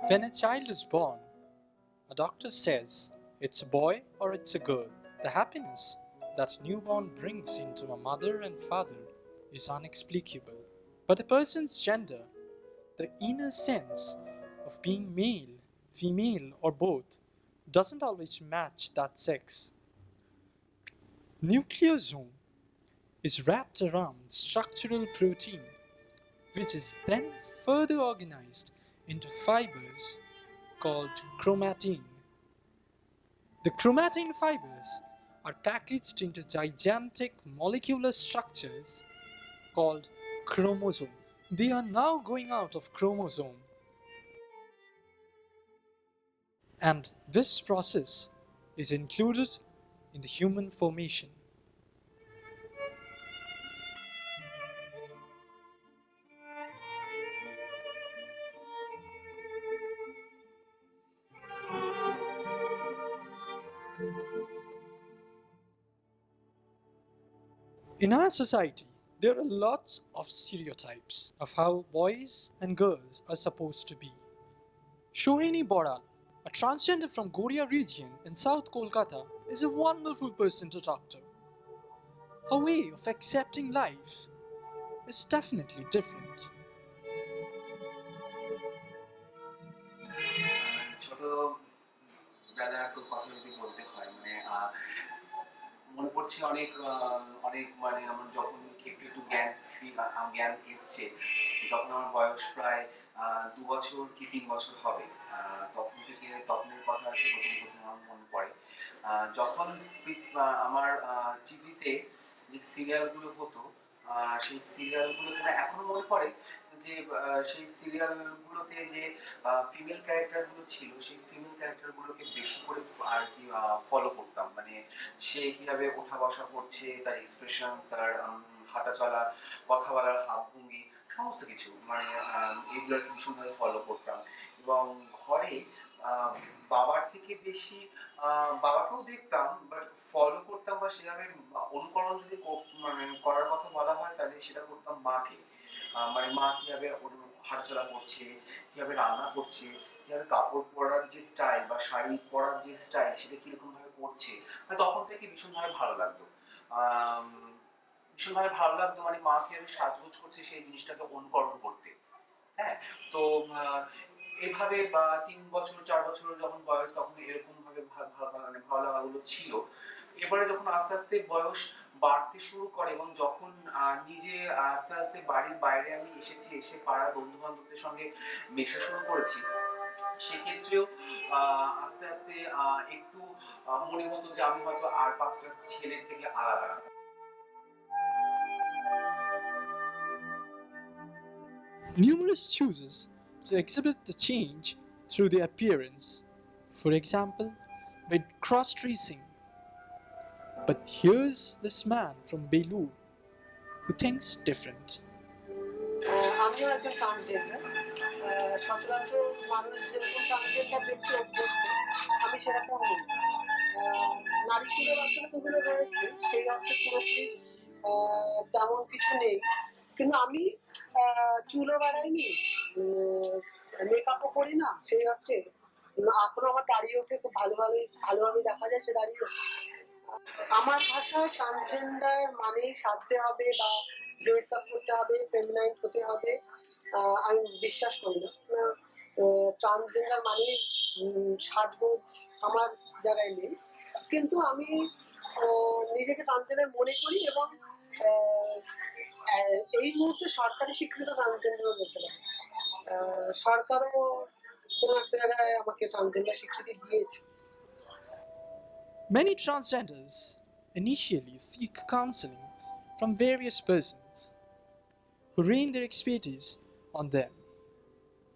When a child is born, a doctor says it's a boy or it's a girl. The happiness that newborn brings into a mother and father is inexplicable. But a person's gender, the inner sense of being male, female, or both, doesn't always match that sex. Nucleosome is wrapped around structural protein, which is then further organized into fibers called chromatin. The chromatin fibers are packaged into gigantic molecular structures called chromosome. They are now going out of chromosome, and this process is included in the human formation. In our society, there are lots of stereotypes of how boys and girls are supposed to be. Shohini Boral, a transgender from Goria region in South Kolkata, is a wonderful person to talk to. Her way of accepting life is definitely different. ছোটবেলার কথা যদি বলতে হয় মনে পড়ছে অনেক অনেক আমার যখন একটু একটু জ্ঞান এসছে তখন আমার বয়স প্রায় 2 বছর কি 3 বছর হবে। তখনের কথা আর কি প্রথম প্রথম আমার মনে পড়ে যখন আমার টিভিতে যে সিরিয়ালগুলো হতো সেই সিরিয়ালগুলোতে এখনো মনে পড়ে যে সেই সিরিয়ালগুলোতে যে ফিমেল ক্যারেক্টারগুলো ছিল সেই ফিমেল ক্যারেক্টারগুলোকে বেশি করে আর কি ফলো করতাম। সে কিভাবে ওঠা বসা করছে, তার এক্সপ্রেশন, তার হাঁটা চলা, কথা বলার ভাবভঙ্গি, সমস্ত কিছু এগুলো আর কি ভীষণভাবে ফলো করতাম। এবং ঘরে বাবার থেকে বেশি বাবাকেও দেখতাম, বাট ফলো করতাম বা সেভাবে অনুকরণ যদি করার কথা বলা হয় তাহলে সেটা করতাম মাকে। মা কিভাবে হাঁটাচলা করছে, কিভাবে রান্না করছে, কিভাবে কাপড় পরার যে স্টাইল বা শাড়ি পরার যে স্টাইল সেটা কিরকম ভাবে করছে, তখন থেকে ভীষণভাবে ভালো লাগতো। ভীষণভাবে ভালো লাগতো মা কিভাবে সাজগোজ করছে সেই জিনিসটাকে অনুকরণ করতে। হ্যাঁ, তো এভাবে 3 বছর 4 বছর যখন বয়স তখন এরকম ভাবে ভালো লাগাগুলো ছিল। এবারে যখন আস্তে আস্তে বয়স বাড়তে শুরু করে এবং যখন নিজে আস্তে আস্তে বাড়ির বাইরে আমি এসেছি, এসে পাড়ার বন্ধু বান্ধবদের সঙ্গে মেশা শুরু করেছি, সেক্ষেত্রেও আস্তে আস্তে একটু মনে হতো যে আমি হয়তো আর 5টা ছেলের থেকে আলাদা। Numerous chooses to exhibit the change through their appearance, for example, by cross dressing. But here's this man from Belur who thinks different. আমিও একজন ট্রান্সজেন্ডার। সচরাচর মানুষ যেরকম ট্রান্সজেন্ডার দেখতে অভ্যস্ত, আমি সেরকম নই। নারী চুলের বাচ্চাগুলো রয়েছে সেই অর্থে পুরোপুরি তেমন কিছু নেই, কিন্তু আমি চুলও বাড়াইনি, মেকআপও করি না সেই অর্থে। এখনো আমার দাঁড়িয়ে ওঠে, খুব ভালোভাবে দেখা যায় সে দাঁড়িয়ে। আমার ভাষায় ট্রান্সজেন্ডার মানেই সাজতে হবে বা ড্রেস আপ করতে হবে, ফেমিনাইন হতে হবে, আমি বিশ্বাস করি না। ট্রান্সজেন্ডার মানে সাজগোজ আমার জায়গায় নেই, কিন্তু আমি নিজেকে ট্রান্সজেন্ডার মনে করি এবং এই মুহূর্তে সরকারি স্বীকৃত ট্রান্সজেন্ডারও বলতে পারি। সরকারও কোনো একটা জায়গায় আমাকে ট্রান্সজেন্ডার স্বীকৃতি দিয়েছে। Many transgenders initially seek counseling from various persons who rain their expertise on them,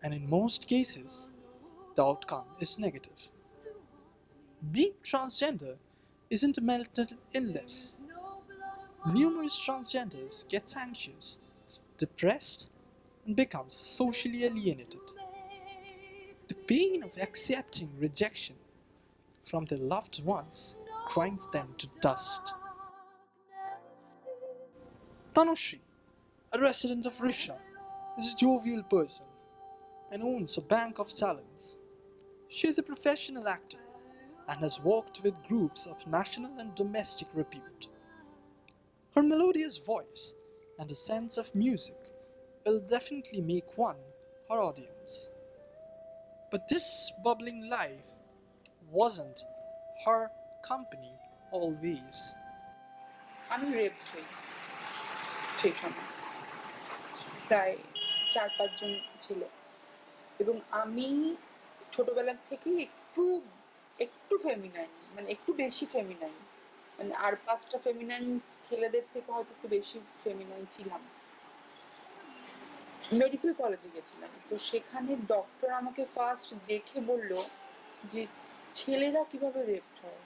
and in most cases, the outcome is negative. Being transgender isn't a mental illness. Numerous transgenders get anxious, depressed, and become socially alienated. The pain of accepting rejection from their loved ones grinds them to dust. Tanushri, a resident of Russia, is a jovial person and owns a bank of talents. She is a professional actor and has worked with groups of national and domestic repute. Her melodious voice and a sense of music will definitely make one her audience. But this bubbling life wasn't her company always. আমি rape হই সেই সময়, প্রায় 4-5 জন ছিল, এবং আমি ছোটবেলা থেকেই একটু একটু ফেমিনাইন, মানে একটু বেশি ফেমিনাইন, মানে আর 5টা ফেমিনাইন ছেলেদের থেকে হয়তো একটু বেশি ফেমিনাইন ছিলাম। মেডিকেল কলেজে গেছিলাম, তো সেখানে ডক্টর আমাকে ফার্স্ট দেখে বলল যে ছেলেরা কিভাবে রেপ হয়,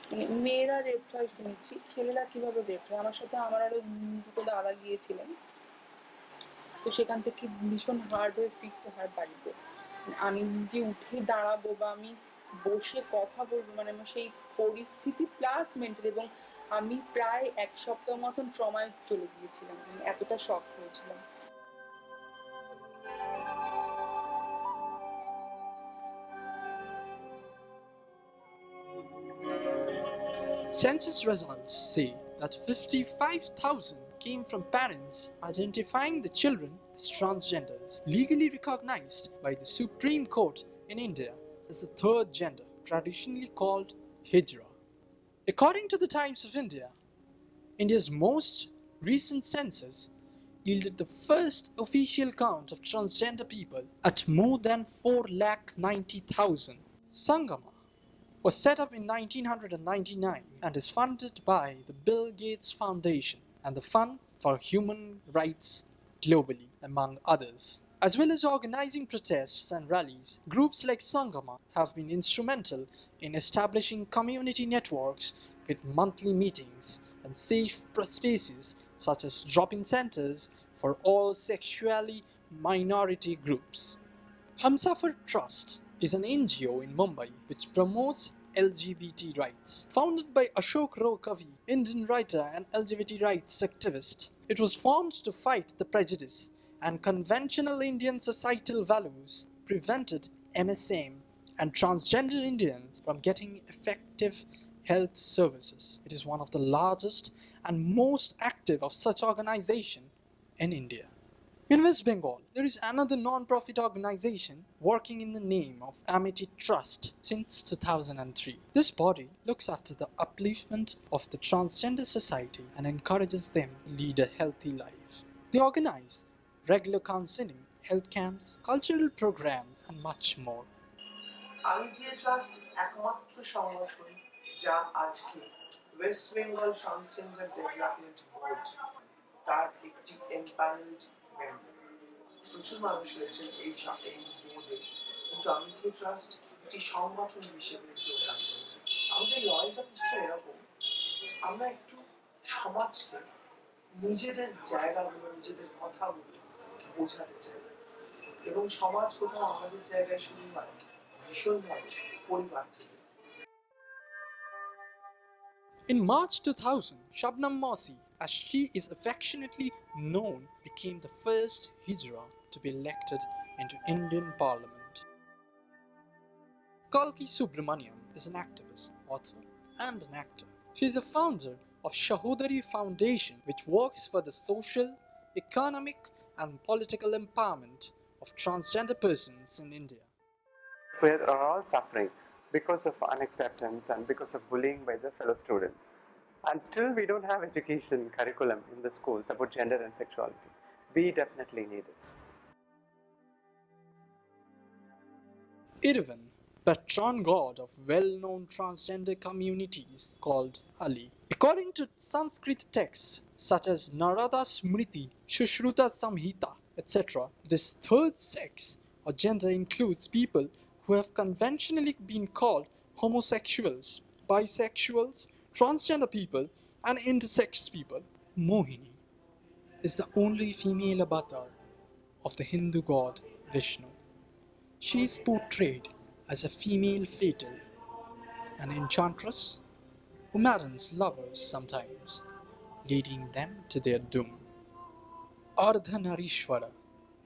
মানে মেয়েরা রেপ হয় শুনেছি, ছেলেরা কিভাবে রেপ হয়। আমার সাথে আমার আরো 2টো দাদা গিয়েছিলেন, তো সেখান থেকে ভীষণ হার্ড হয়ে ফিরতে হয় বাড়িতে। আমি যে উঠে দাঁড়াবো বা আমি বসে কথা বলবো, মানে আমার সেই পরিস্থিতি প্লাস মেন্টাল, এবং আমি প্রায় 1 সপ্তাহ মতন ট্রমায় চলে গিয়েছিলাম, এতটা শক হয়েছিলাম। Census results say that 55,000 came from parents identifying the children as transgenders, legally recognized by the Supreme Court in India as the third gender, traditionally called Hijra. According to the Times of India, India's most recent census yielded the first official count of transgender people at more than 490,000. Sangama was set up in 1999 and is funded by the Bill Gates Foundation and the Fund for Human Rights globally, among others. As well as organizing protests and rallies, groups like Sangama have been instrumental in establishing community networks with monthly meetings and safe spaces such as drop-in centers for all sexually minority groups. Humsafar Trust is an NGO in Mumbai which promotes LGBT rights. Founded by Ashok Rao Kavi, Indian writer and LGBT rights activist, it was formed to fight the prejudice and conventional Indian societal values prevented MSM and transgender Indians from getting effective health services. It is one of the largest and most active of such organization in India. In West Bengal, there is another non-profit organization working in the name of Amity Trust since 2003. This body looks after the upliftment of the transgender society and encourages them to lead a healthy life. They organize regular counseling, health camps, cultural programs, and much more. Amity trust একমাত্র সংগঠন যা আজকে West Bengal transgender development board তার একটি empanelled member. প্রচুর মানুষ রয়েছেন এই বোর্ডে, কিন্তু আমিটি ট্রাস্ট একটি সংগঠন হিসেবে যোগদান করেছে। আমাদের লড়াইটা কিছুটা এরকম, আমরা একটু সমাজকে নিজেদের জায়গাগুলো, নিজেদের কথাগুলো বোঝাতে চাই, এবং সমাজ কোথাও আমাদের জায়গায় শুরু হয় ভীষণভাবে পরিবার থেকে। In March 2000, Shabnam Mausi, as she is affectionately known, became the first Hijra to be elected into Indian Parliament. Kalki Subramaniam is an activist, author, and an actor. She is the founder of Shahodari Foundation, which works for the social, economic, and political empowerment of transgender persons in India. We are all suffering because of unacceptance and because of bullying by the fellow students. And still we don't have education curriculum in the schools about gender and sexuality. We definitely need it. Irvan, patron god of well-known transgender communities called Ali. According to Sanskrit texts such as Narada Smriti, Shushruta Samhita, etc., this third sex or gender includes people who have conventionally been called homosexuals, bisexuals, transgender people, and intersex people. Mohini is the only female avatar of the Hindu god Vishnu. She is portrayed as a female fatal, an enchantress who marries lovers sometimes, leading them to their doom. Ardhanarishwara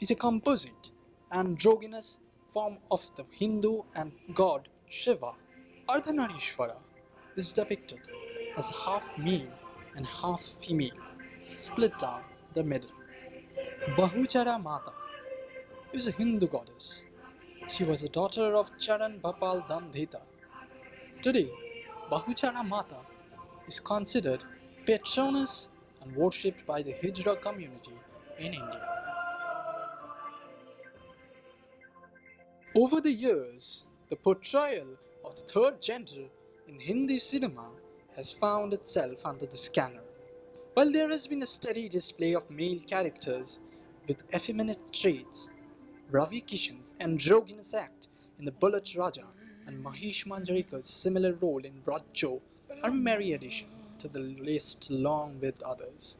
is a composite androgynous form of the Hindu and god Shiva. Ardhanarishwara is depicted as half male and half female, split down the middle. Bahuchara Mata is a Hindu goddess. She was a daughter of Charan Bhapal Dandhita. Today, Bahuchara Mata is considered patroness and worshipped by the Hijra community in India. Over the years, the portrayal of the third gender in Hindi cinema has found itself under the scanner. While there has been a steady display of male characters with effeminate traits, Ravi Kishan's androgynous act in The Bullet Raja and Mahesh Manjrekar's similar role in Bracho are merry additions to the list along with others.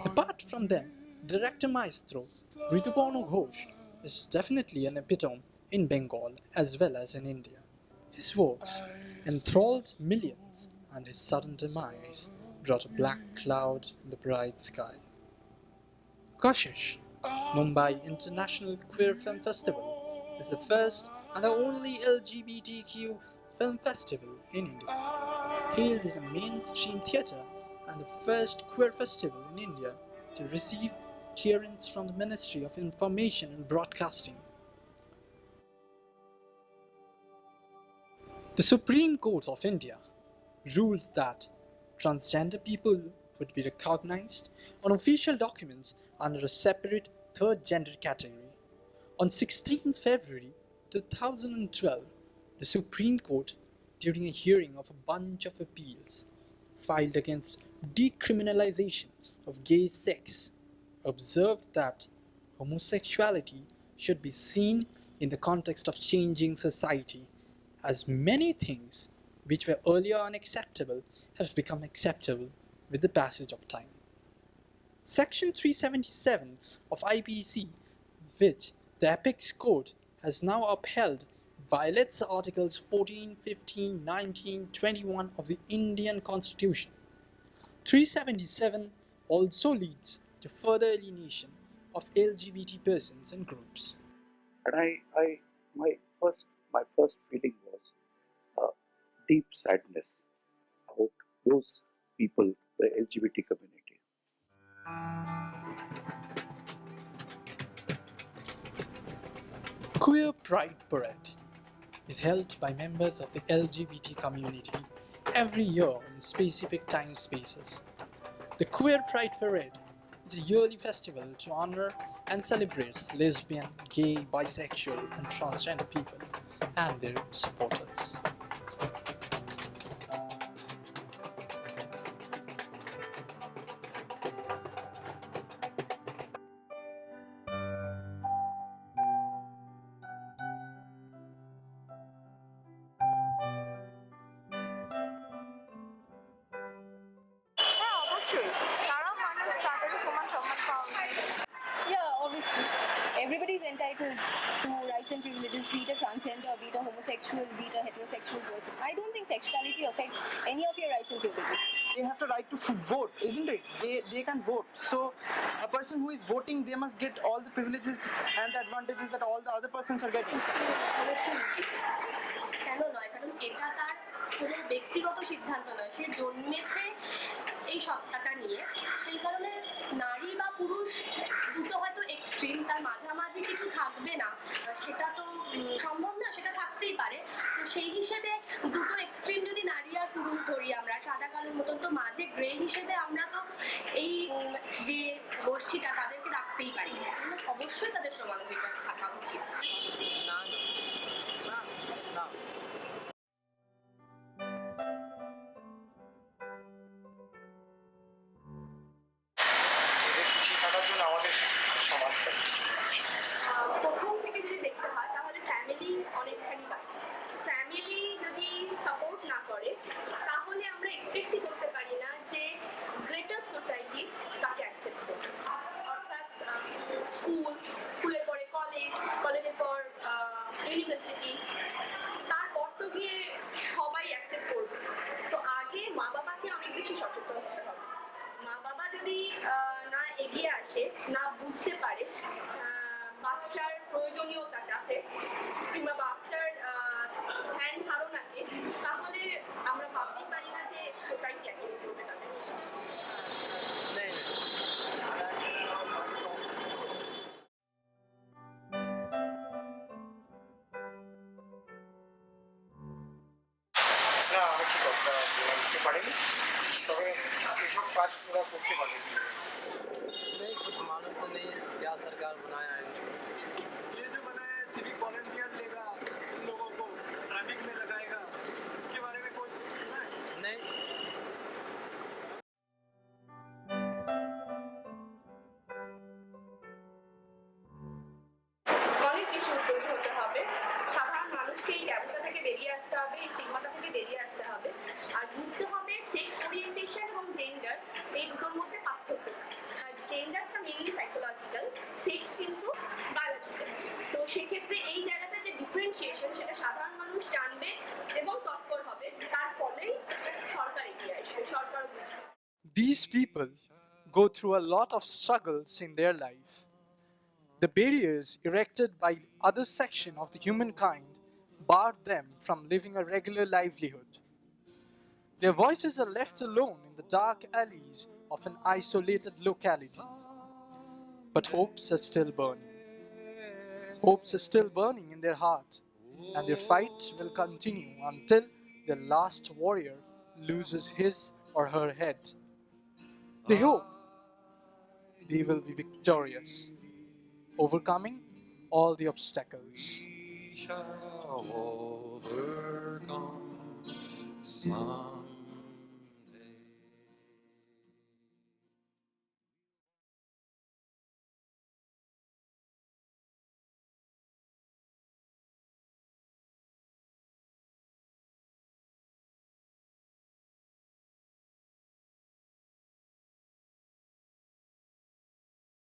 Apart from them, director maestro Rituparno Ghosh is definitely an epitome in Bengal as well as in India. His works enthralled millions, and his sudden demise brought a black cloud in the bright sky. Kashish, Mumbai International Queer Film Festival, is the first and the only LGBTQ film festival in India. Hailed as a mainstream theatre and the first queer festival in India to receive clearance from the Ministry of Information and Broadcasting. The Supreme Court of India ruled that transgender people would be recognized on official documents under a separate third gender category. On 16 February 2012, the Supreme Court, during a hearing of a bunch of appeals filed against decriminalization of gay sex, observed that homosexuality should be seen in the context of changing society, as many things which were earlier unacceptable have become acceptable with the passage of time. Section 377 of IPC, which the Apex Court has now upheld, violates Articles 14, 15, 19, 21 of the Indian Constitution. 377 also leads to further alienation of LGBT persons and groups. And my first feeling was deep sadness about those people, the LGBT community. Queer Pride Parade is held by members of the LGBT community every year in specific time spaces. The Queer Pride Parade is a yearly festival to honor and celebrate lesbian, gay, bisexual, and transgender people and their supporters. হ্যাঁ অবশ্যই তারাও মানুষ তাদেরও সমান সম্মান পাওয়া উচিত Yeah, obviously. Everybody is entitled to rights and privileges, be it a transgender, be it a homosexual, be it a heterosexual person. I don't think sexuality affects any of your rights and privileges. They have the right to vote, isn't it? They can vote. So a person who is voting, they must get all the privileges and the advantages that all the other persons are getting. কেন নয়, কারণ এটা তার কোনো ব্যক্তিগত সিদ্ধান্ত নয়, সে জন্মেছে এই সত্তাটা নিয়ে, সেই কারণে নারী বা পুরুষ দুটো হয়তো এক্সট্রিম, তার মাঝামাঝি কিছু থাকবে না, সেটা তো সম্ভব না, সেটা থাকতেই পারে। তো সেই হিসেবে দুটো এক্সট্রিম যদি নারী আর পুরুষ ধরি আমরা সাদা কালোর মতন, তো মাঝে গ্রে হিসেবে আমরা তো এই যে গোষ্ঠীটা তাদেরকে রাখতেই পারি, অবশ্যই তাদের সমান অধিকার থাকা উচিত। প্রথম থেকে যদি দেখতে হয় তাহলে ফ্যামিলি অনেকখানি পায়। ফ্যামিলি যদি সাপোর্ট না করে তাহলে আমরা এক্সপেক্টই করতে পারি না যে গ্রেটার সোসাইটি তাকে অ্যাকসেপ্ট করবে। অর্থাৎ স্কুলের পরে কলেজের পর ইউনিভার্সিটি, তারপর তো গিয়ে সবাই অ্যাকসেপ্ট করবে। তো আগে মা বাবাকে অনেক বেশি সচেতন হতে হবে। মা বাবা যদি না এগিয়ে আসে, না বুঝতে পারে বাচ্চার প্রয়োজনীয়তাটাকে কিংবা বাচ্চার ধ্যান ধারণাকে, তাহলে আমরা ভাবতেই পারি না যে সোসাইটি অ্যাকচুয়ালি করবে তাদের। না, আমি ঠিক করতে পারিনি, তবে এসব কাজ পুরো করতে পারি। नहीं, कुछ मालूम तो नहीं है क्या सरकार बनाया है। ये जो बनाया है सिविक वॉलंटियर लेगा, इन लोगों को ट्रैफिक में लगाएगा, इसके बारे में कोई सुना है? नहीं, অনেক কিছু উদ্যোগী হতে হবে। সাধারণ মানুষকে এই ট্যাবুটা থেকে বেরিয়ে আসতে হবে, এই স্টিগমাটা থেকে বেরিয়ে আসতে হবে, আর বুঝতে হবে সেক্স ওরিয়েন্টেশন এবং জেন্ডার এই দুটোর মধ্যে পার্থক্য। জেন্ডারটা মেনলি সাইকোলজিক্যাল, সেক্স কিন্তু বায়োলজিক্যাল। তো সেক্ষেত্রে এই জায়গাটা যে ডিফারেন্সিয়েশন, সেটা সাধারণ মানুষ জানবে এবং তৎপর হবে, তার ফলেই সরকার এগিয়ে আসবে, সরকারও বুঝবে। These people go through a lot of struggles in their life. The barriers erected by other section of the humankind bar them from living a regular livelihood. Their voices are left alone in the dark alleys of an isolated locality. But hopes are still burning. Hopes are still burning in their heart, and their fight will continue until their last warrior loses his or her head. They hope they will be victorious, overcoming all the obstacles. We shall overcome.